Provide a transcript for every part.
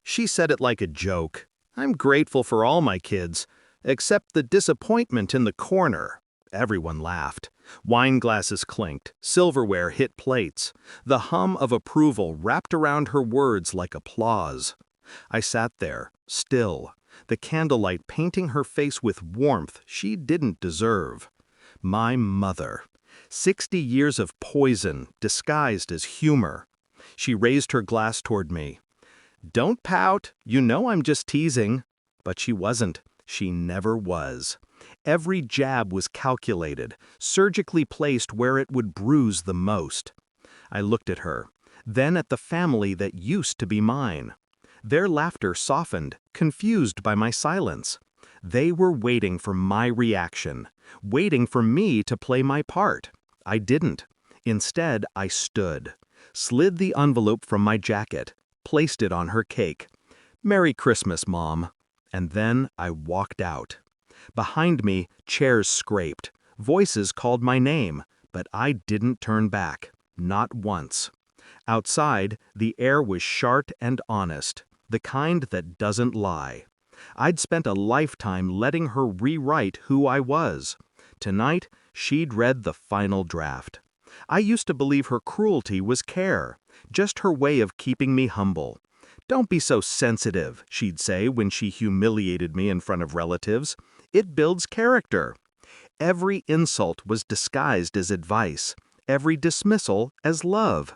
She said it like a joke. I'm grateful for all my kids, except the disappointment in the corner. Everyone laughed. Wine glasses clinked, silverware hit plates. The hum of approval wrapped around her words like applause. I sat there, still, the candlelight painting her face with warmth she didn't deserve. My mother. 60 years of poison disguised as humor. She raised her glass toward me. Don't pout, you know I'm just teasing. But she wasn't. She never was. Every jab was calculated, surgically placed where it would bruise the most. I looked at her, then at the family that used to be mine. Their laughter softened, confused by my silence. They were waiting for my reaction, waiting for me to play my part. I didn't. Instead, I stood, slid the envelope from my jacket, placed it on her cake. "Merry Christmas, Mom." And then I walked out. Behind me, chairs scraped, voices called my name, but I didn't turn back, not once. Outside, the air was sharp and honest, the kind that doesn't lie. I'd spent a lifetime letting her rewrite who I was. Tonight, she'd read the final draft. I used to believe her cruelty was care, just her way of keeping me humble. "Don't be so sensitive," she'd say when she humiliated me in front of relatives. "It builds character." Every insult was disguised as advice, every dismissal as love.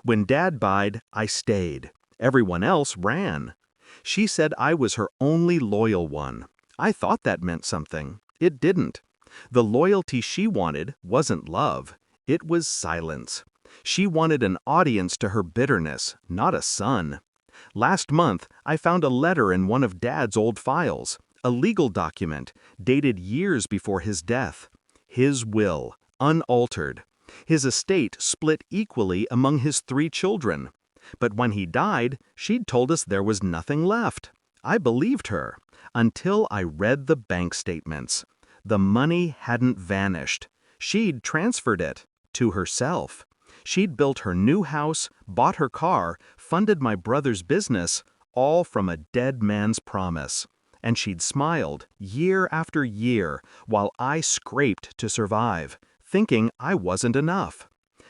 When Dad died, I stayed. Everyone else ran. She said I was her only loyal one. I thought that meant something. It didn't. The loyalty she wanted wasn't love. It was silence. She wanted an audience to her bitterness, not a son. Last month, I found a letter in one of Dad's old files, a legal document dated years before his death. His will, unaltered. His estate split equally among his 3 children. But when he died, she'd told us there was nothing left. I believed her, until I read the bank statements. The money hadn't vanished. She'd transferred it to herself. She'd built her new house, bought her car, funded my brother's business, all from a dead man's promise. And she'd smiled, year after year, while I scraped to survive, thinking I wasn't enough.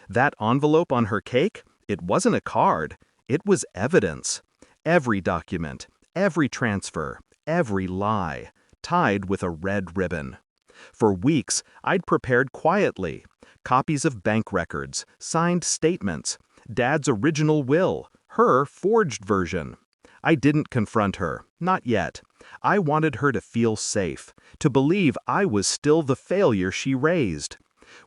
That envelope on her cake, it wasn't a card, it was evidence. Every document, every transfer, every lie, tied with a red ribbon. For weeks, I'd prepared quietly. Copies of bank records, signed statements, Dad's original will, her forged version. I didn't confront her, not yet. I wanted her to feel safe, to believe I was still the failure she raised.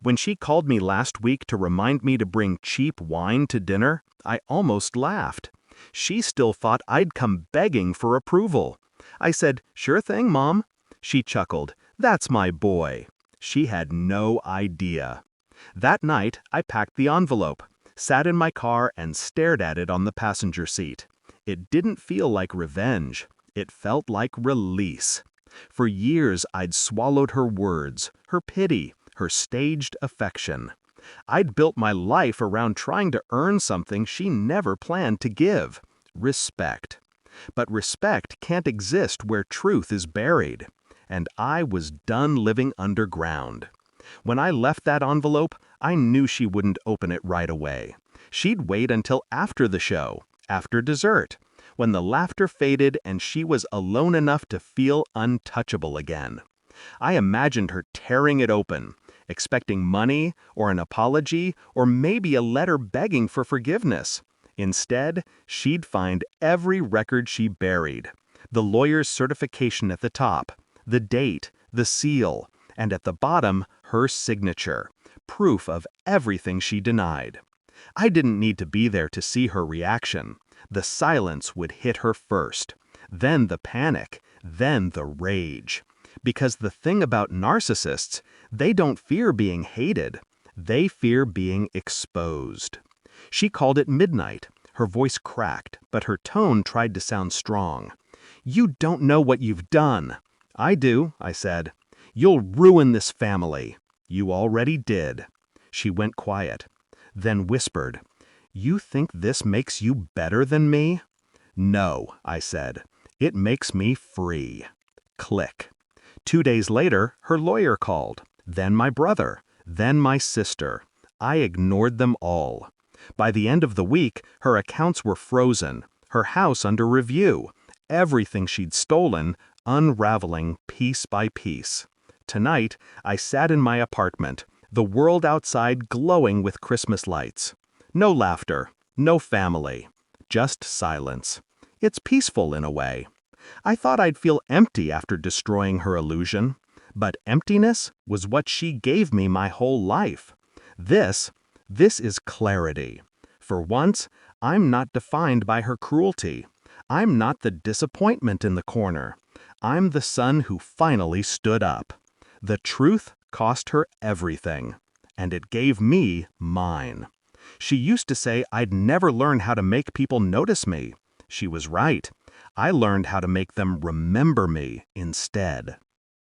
When she called me last week to remind me to bring cheap wine to dinner, I almost laughed. She still thought I'd come begging for approval. I said, "Sure thing, Mom." She chuckled, "That's my boy." She had no idea. That night, I packed the envelope, sat in my car and stared at it on the passenger seat. It didn't feel like revenge. It felt like release. For years, I'd swallowed her words, her pity, her staged affection. I'd built my life around trying to earn something she never planned to give: respect. But respect can't exist where truth is buried. And I was done living underground. When I left that envelope, I knew she wouldn't open it right away. She'd wait until after the show, after dessert, when the laughter faded and she was alone enough to feel untouchable again. I imagined her tearing it open, expecting money or an apology or maybe a letter begging for forgiveness. Instead, she'd find every record she buried, the lawyer's certification at the top, the date, the seal, and at the bottom, her signature, proof of everything she denied. I didn't need to be there to see her reaction. The silence would hit her first, then the panic, then the rage. Because the thing about narcissists, they don't fear being hated. They fear being exposed. She called it midnight. Her voice cracked, but her tone tried to sound strong. "You don't know what you've done." "I do," I said. "You'll ruin this family." "You already did." She went quiet, then whispered, "You think this makes you better than me?" No, I said. It makes me free. Click. 2 days later, her lawyer called, then my brother, then my sister. I ignored them all. By the end of the week, her accounts were frozen, her house under review, everything she'd stolen unraveling piece by piece. Tonight, I sat in my apartment, the world outside glowing with Christmas lights. No laughter, no family, just silence. It's peaceful in a way. I thought I'd feel empty after destroying her illusion, but emptiness was what she gave me my whole life. This is clarity. For once, I'm not defined by her cruelty. I'm not the disappointment in the corner. I'm the son who finally stood up. The truth cost her everything, and it gave me mine. She used to say I'd never learn how to make people notice me. She was right. I learned how to make them remember me instead.